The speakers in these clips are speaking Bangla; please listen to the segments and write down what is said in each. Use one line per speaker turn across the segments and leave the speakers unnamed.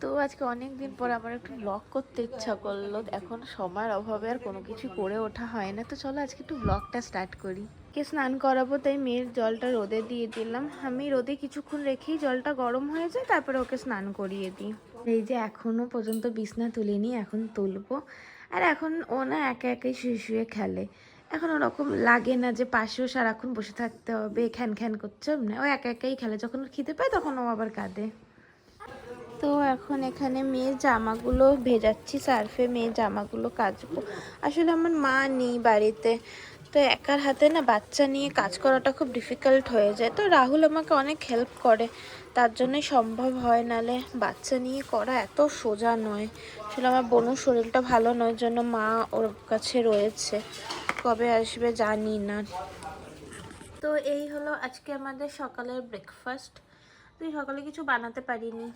তো আজকে অনেক দিন পর আমার একটু ব্লগ করতে ইচ্ছা করলো। এখন সময়ের অভাবে আর কোনো কিছু করে ওঠা হয় না। তো চলো আজকে একটু ব্লগটা স্টার্ট করি। কে স্নান করাবো তাই মেয়ের জলটা রোদে দিয়ে দিলাম। আমি রোদে কিছুক্ষণ রেখেই জলটা গরম হয়ে যায়, তারপরে ওকে স্নান করিয়ে দিই। এই যে এখনো পর্যন্ত বিছনা তুলিনি, এখন তুলবো। আর এখন ও না একা একাই শুয়ে শুয়ে খেলে। এখন ওরকম লাগে না যে পাশেও সারাক্ষণ বসে থাকতে হবে, খ্যান খ্যান করছে না, ও একা একাই খেলে। যখন ওর খিদে পায় তখন ও আবার কাঁদে। তো এখন এখানে মেয়ের জামাগুলো ভেজাচ্ছি সার্ফে, মেয়ের জামাগুলো কাচবো। আসলে আমার মা নেই বাড়িতে, তো একার হাতে না বাচ্চা নিয়ে কাজ করাটা খুব ডিফিকাল্ট হয়ে যায়। তো রাহুল আমাকে অনেক হেল্প করে, তার জন্যই সম্ভব হয়, নালে বাচ্চা নিয়ে করা এত সোজা নয়। আসলে আমার বোনের শরীরটা ভালো নয়, জন্য মা ওর কাছে রয়েছে, কবে আসবে জানি না। তো এই হলো আজকে আমাদের সকালের ব্রেকফাস্ট। তুই সকালে কিছু বানাতে পারিনি,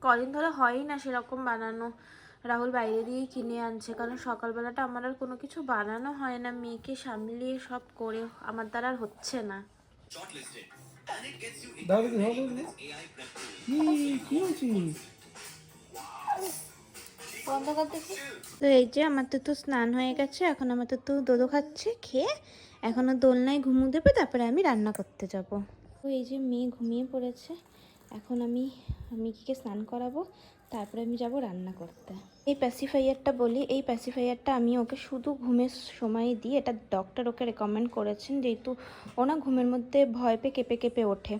কদিন ধরে হয়ই না সেরকম বানানো। রাহুল বাইরে দিয়েই কিনে আনছে, কারণ সকালবেলাটা আমার আর কোনো কিছু বানানো হয় না। মেয়েকে সামলিয়ে সব করে আমার দ্বারা আর হচ্ছে না। বন্ধ কর দেখি। তো এই যে আমার তো স্নান হয়ে গেছে, এখন আমার তো দোদো খাচ্ছে, খেয়ে এখনো দোলনায় ঘুমু দেবে, তারপরে আমি রান্না করতে যাব। তো এই যে মেয়ে ঘুমিয়ে পড়েছে, এখন আমি মিকিকে স্নান করাবো, তারপরে আমি যাব রান্না করতে। এই প্যাসিফায়ারটা বলি, এই প্যাসিফায়ারটা আমি ওকে শুধু ঘুমের সময় দিই। এটা ডক্টর ওকে রেকমেন্ড করেছেন, যেহেতু ওনা ঘুমের মধ্যে ভয় পেয়ে কেঁপে কেঁপে ওঠে,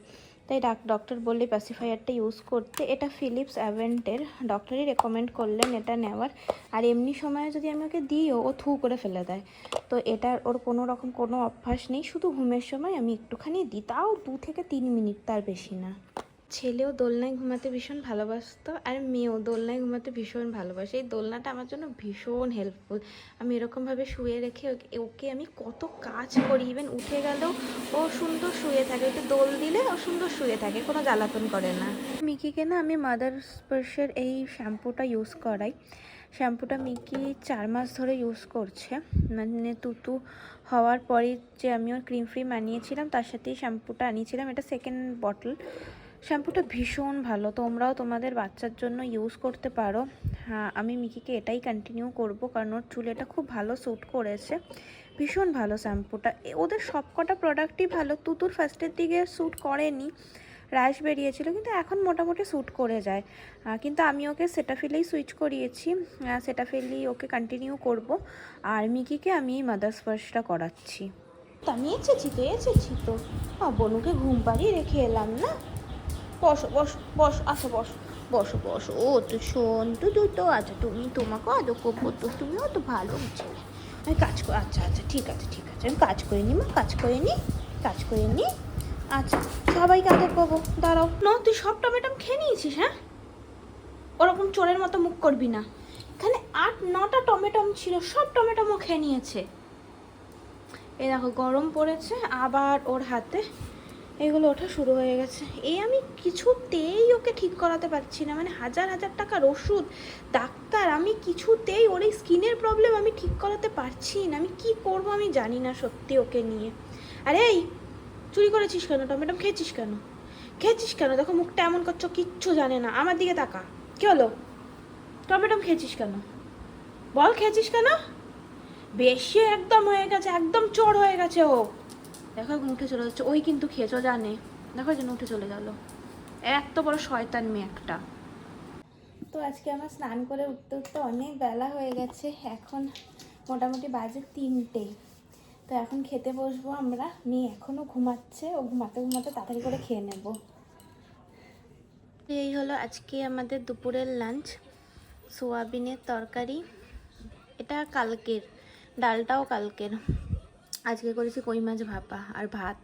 তাই ডক্টর বললে প্যাসিফায়ারটা ইউজ করতে। এটা ফিলিপস অ্যাভেন্টের, ডক্টরই রেকমেন্ড করলেন এটা নেওয়ার। আর এমনি সময়ে যদি আমি ওকে দিইও, ও থু করে ফেলে দেয়। তো এটার ওর কোনো রকম কোনো অভ্যাস নেই, শুধু ঘুমের সময় আমি একটুখানি দিই, তাও 2 থেকে 3 মিনিট, তার বেশি না। ছেলেও দোলনায় ঘুমাতে ভীষণ ভালোবাসতো, আর মেয়েও দোলনায় ঘুমাতে ভীষণ ভালোবাসে। এই দোলনাটা আমার জন্য ভীষণ হেল্পফুল। আমি এরকমভাবে শুয়ে রেখে ওকে আমি কত কাজ করি, ইভেন উঠে গেলেও ও সুন্দর শুয়ে থাকে। ওকে দোল দিলে ও সুন্দর শুয়ে থাকে, কোনো জ্বালাতন করে না। মিকিকে না আমি মাদার স্পার্শের এই শ্যাম্পুটা ইউজ করাই। শ্যাম্পুটা মিকি 4 মাস ধরে ইউজ করছে, মানে তুতু হওয়ার পরই যে আমি ওর ক্রিম ফ্রি বানিয়েছিলাম, তার সাথেই শ্যাম্পুটা আনিয়েছিলাম। এটা সেকেন্ড বটল। শ্যাম্পুটা ভীষণ ভালো, তোমরাও তোমাদের বাচ্চার জন্য ইউজ করতে পারো। হ্যাঁ, আমি মিকিকে এটাই কন্টিনিউ করব, কারণ ওর চুলে এটা খুব ভালো স্যুট করেছে। ভীষণ ভালো শ্যাম্পুটা। ওদের সব কটা প্রোডাক্টই ভালো। তুতুর ফার্স্টের দিকে স্যুট করেনি, র্যাশ বেরিয়েছিল, কিন্তু এখন মোটামুটি স্যুট করে যায়। কিন্তু আমি ওকে সেটাফিলেই সুইচ করিয়েছি, সেটাফিলই ওকে কন্টিনিউ করব। আর মিকিকে আমি মাদার্স ফার্স্টটা করাচ্ছি। আমি এসেছি তো বনুকে ঘুম পাড়িয়ে রেখে এলাম না। বসো বসো বসো, আচ্ছা বসো বসো বসো। ও তো শোন তো দুটো, আচ্ছা তুমি তোমাকে আদর করবো তো, তুমিও তো ভালো ছেলে। আমি কাজ কর, আচ্ছা আচ্ছা ঠিক আছে ঠিক আছে, আমি কাজ করে নিই মা, কাজ করে নিই। আচ্ছা, সবাইকে আদর করবো, দাঁড়াও। তুই সব টমেটম খেয়ে নিয়েছিস? হ্যাঁ, ওরকম চোরের মতো মুখ করবি না। এখানে 8-9টা টমেটম ছিল, সব টমেটমও খেয়ে নিয়েছে। এই দেখো গরম পড়েছে, আবার ওর হাতে এগুলো ওঠা শুরু হয়ে গেছে। আমি কিছুতেই ওকে ঠিক করাতে পারছি না, মানে হাজার হাজার টাকার ওষুধ, ডাক্তার, আমি কিছুতেই ওর এই স্কিনের প্রবলেম আমি ঠিক করাতে পারছি না। আমি কি করব আমি জানি না সত্যি ওকে নিয়ে। আরে এই চুরি করেছিস কেন? টমেটো খেয়েছিস কেন? দেখো মুখটা এমন করছো, কিচ্ছু জানে না। আমার দিকে তাকা, কি হলো? টমেটো খেয়েছিস কেন? বল, খেয়েছিস কেন? বেশি একদম হয়ে গেছে, একদম চোর হয়ে গেছে ও। দেখো এখন উঠে চলে যাচ্ছে, ওই কিন্তু খেয়েছো জানে। দেখো যেন উঠে চলে গেল, এত বড় শয়তান মেয়ে একটা। তো আজকে আমার স্নান করে উঠতে উঠতে অনেক বেলা হয়ে গেছে, এখন মোটামুটি বাজে 3টে। তো এখন খেতে বসবো আমরা। মেয়ে এখনও ঘুমাচ্ছে, ও ঘুমাতে ঘুমাতে তাড়াতাড়ি করে খেয়ে নেব। এই হলো আজকে আমাদের দুপুরের লাঞ্চ। সোয়াবিনের তরকারি, এটা কালকের, ডালটাও কালকের। আজকে করেছি কই মাছ ভাপা আর ভাত,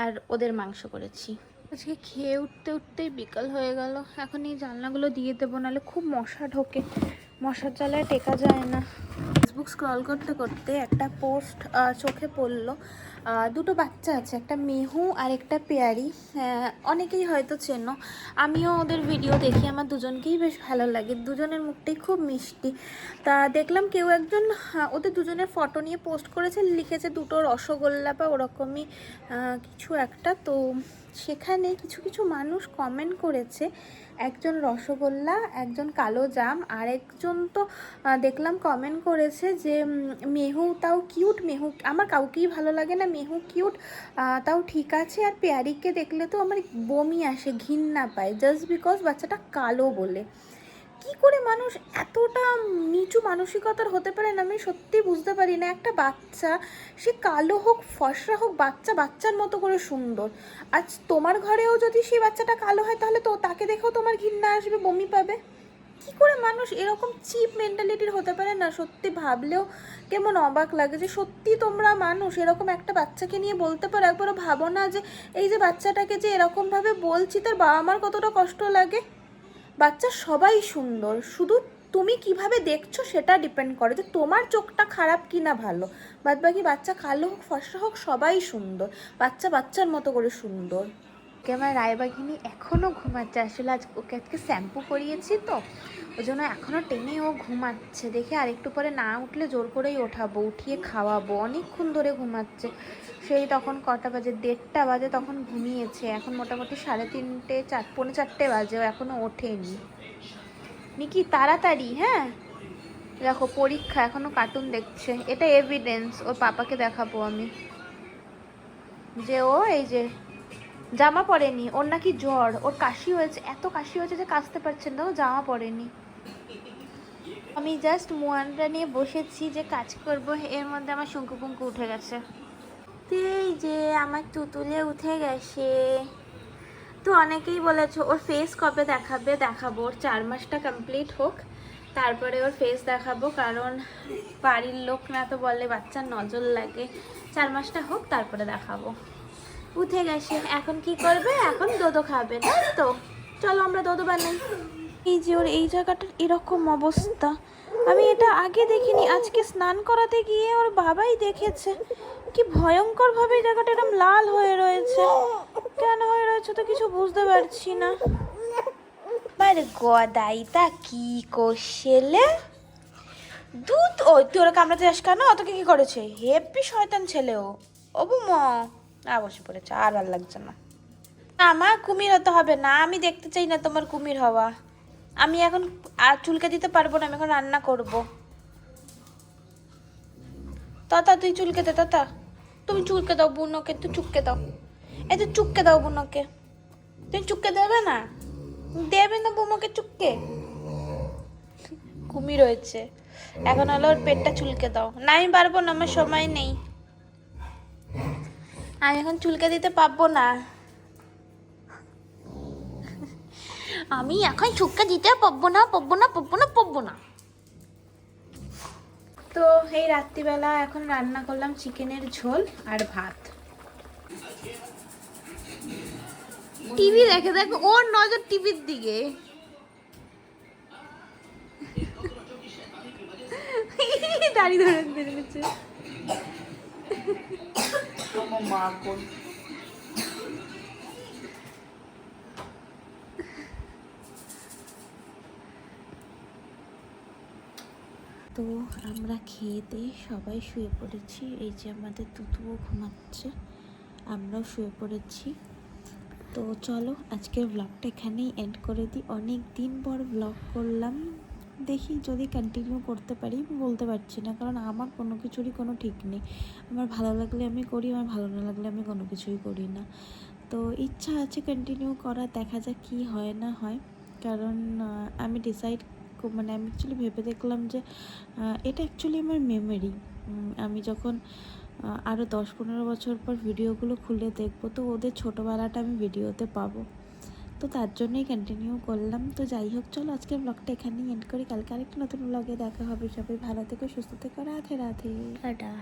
আর ওদের মাংস করেছি। আজকে খেয়ে উঠতে উঠতেই বিকাল হয়ে গেল। এখন এই জানলাগুলো দিয়ে দেবো, নাহলে খুব মশা ঢোকে, মশার জ্বালায় টেকা যায় না। ফেসবুক স্ক্রল করতে করতে একটা পোস্ট চোখে পড়লো। দুটো বাচ্চা আছে, একটা মেহু আর একটা পেয়ারি। অনেকেই হয়তো চেনো, আমিও ওদের ভিডিও দেখি, আমার দুজনকেই বেশ ভালো লাগে, দুজনের মুখটাই খুব মিষ্টি। তা দেখলাম কেউ একজন ওদের দুজনের ফটো নিয়ে পোস্ট করেছে, লিখেছে দুটো রসগোল্লা বা ওরকমই কিছু একটা। তো সেখানে কিছু কিছু মানুষ কমেন্ট করেছে, একজন রসগোল্লা, একজন কালো জাম, আর একজন তো দেখলাম কমেন্ট করেছে যে মেহু তাও কিউট, মেহু আমার কাউকেই ভালো লাগে না, মেহু কিউট তাও ঠিক আছে, আর পেয়ারিকে দেখলে তো আমার বমি আসে, ঘৃণা পায়, জাস্ট বিকজ বাচ্চাটা কালো বলে। কি করে মানুষ এতটা নিচু মানসিকতার হতে পারে না, আমি সত্যি বুঝতে পারি না। একটা বাচ্চা, সে কালো হোক ফর্সা হোক, বাচ্চা বাচ্চার মতো করে সুন্দর। আজ তোমার ঘরেও যদি সেই বাচ্চাটা কালো হয়, তাহলে তো তাকে দেখেও তোমার ঘৃণা আসবে, বমি পাবে। কি করে মানুষ এরকম চিপ মেন্টালিটির হতে পারে না, সত্যি ভাবলেও কেমন অবাক লাগে যে সত্যি তোমরা মানুষ এরকম একটা বাচ্চাকে নিয়ে বলতে পারো। একবারও ভাবো না যে এই যে বাচ্চাটাকে যে এরকমভাবে বলছি, তার বাবা মার কতটা কষ্ট লাগে। বাচ্চা সবাই সুন্দর, শুধু তুমি কিভাবে দেখছো সেটা ডিপেন্ড করে যে তোমার চোখটা খারাপ কি না ভালো। বাদ বাকি বাচ্চা কালো হোক ফর্সা হোক সবাই সুন্দর, বাচ্চা বাচ্চার মতো করে সুন্দর। ওকে আমার রায়বাঘিনী এখনও ঘুমাচ্ছে, আসলে ওকে আজকে শ্যাম্পু করিয়েছি তো ওই জন্য এখনও টেনে ও ঘুমাচ্ছে। দেখে আর একটু পরে না উঠলে জোর করেই ওঠাবো, উঠিয়ে খাওয়াবো। অনেকক্ষণ ধরে ঘুমাচ্ছে, সেই তখন কটা বাজে, 1:30 বাজে তখন ঘুমিয়েছে। এখন মোটামুটি 3:30 পৌনে 4টে বাজে, ও এখনও ওঠেনি। নিকি তাড়াতাড়ি, হ্যাঁ দেখো পরীক্ষা, এখনও কার্টুন দেখছে। এটা এভিডেন্স, ওর পাপাকে দেখাবো আমি যে ও এই যে জামা পরেনি, ওর নাকি জ্বর, ওর কাশি হয়েছে, এত কাশি হয়েছে যে কাশতে পারছেন না, ও জামা পরেনি। আমি জাস্ট মোয়ানটা নিয়ে বসেছি যে কাজ করব, এর মধ্যে আমার শঙ্কুপুঙ্কু উঠে গেছে। এই যে আমার তুতুলে উঠে গেছে। তো অনেকেই বলেছে ওর ফেস কবে দেখাবে, দেখাবো, ওর 4 মাসটা কমপ্লিট হোক তারপরে ওর ফেস দেখাবো, কারণ বাড়ির লোক না তো বলে বাচ্চার নজর লাগে। 4 মাসটা হোক তারপরে দেখাবো। উঠে গেছে, এখন কি করবে, এখন দোদো খাবে না তো, চলো আমরা দোদো বানাই। এই যে ওর এই জায়গাটার এরকম অবস্থা, আমি এটা আগে দেখিনি, আজকে স্নান করাতে গিয়ে ওর বাবাই দেখেছে। কি ভয়ঙ্কর ভাবে এই জায়গাটা এরকম লাল হয়ে রয়েছে, কেন হয়ে রয়েছে তো কিছু বুঝতে পারছি না। আরে গদাইটা কি করছেলে দুধ, ওই তুই ওরা কামড়াতে যাস কেন, তোকে কি করেছে, হেপি শয়তান ছেলে ও। ও বুমা বসে পড়েছে, আর ভালো লাগছে না। আমার কুমির হতে হবে না, আমি দেখতে চাই না তোমার কুমির হওয়া। আমি এখন আর চুলকে দিতে পারবো না, আমি এখন রান্না করব। তাতা তুই চুলকে দে, তাতা তুমি চুলকে দাও বুনোকে, তুই চুপকে দাও, এই তুই চুপকে দাও বুনোকে। তুমি চুপকে দেবে না, দেবে না বুমোকে চুপকে। কুমির রয়েছে, এখন হলো ওর পেটটা চুলকে দাও। না আমি পারবো না, আমার সময় নেই, আমি এখন চুলকে দিতে পারবো না, আমি এখন চুলকে দিতে পারবো না, পারবো না, পারবো না, পারবো না। তো এই রাত্রিবেলা এখন রান্না করলাম চিকেনের ঝোল আর ভাত। টিভি দেখে দেখো, ওর নজর টিভির দিকে। দাড়ি ধরে দিয়েছে মা কোন। তো আমরা খেয়ে দিয়ে সবাই শুয়ে পড়েছি, এই যে আমাদের তুতুও ঘুমাচ্ছে, আমরাও শুয়ে পড়েছি। তো চলো আজকের ব্লগটা এখানেই এন্ড করে দিই। অনেক দিন পর ব্লগ করলাম, দেখি যদি কন্টিনিউ করতে পারি, বলতে পারছি না, কারণ আমার কোনো কিছুরই কোনো ঠিক নেই। আমার ভালো লাগলে আমি করি, আমার ভালো না লাগলে আমি কোনো কিছুই করি না। তো ইচ্ছা আছে কন্টিনিউ করা, দেখা যাক কী হয় না হয়। কারণ আমি আমি অ্যাকচুয়ালি ভেবে দেখলাম যে এটা অ্যাকচুয়ালি আমার মেমোরি। আমি যখন আরও 10-15 বছর পর ভিডিওগুলো খুলে দেখবো, তো ওদের ছোটোবেলাটা আমি ভিডিওতে পাবো, তো তার জন্যই কন্টিনিউ করলাম। তো যাই হোক, চলো আজকের ব্লগটা এখানেই এন্ড করি, কালকে আরেকটা নতুন ব্লগে দেখা হবে। সবাই ভালো থেকো, সুস্থ থেকো, রাধে রাধে, টাটা।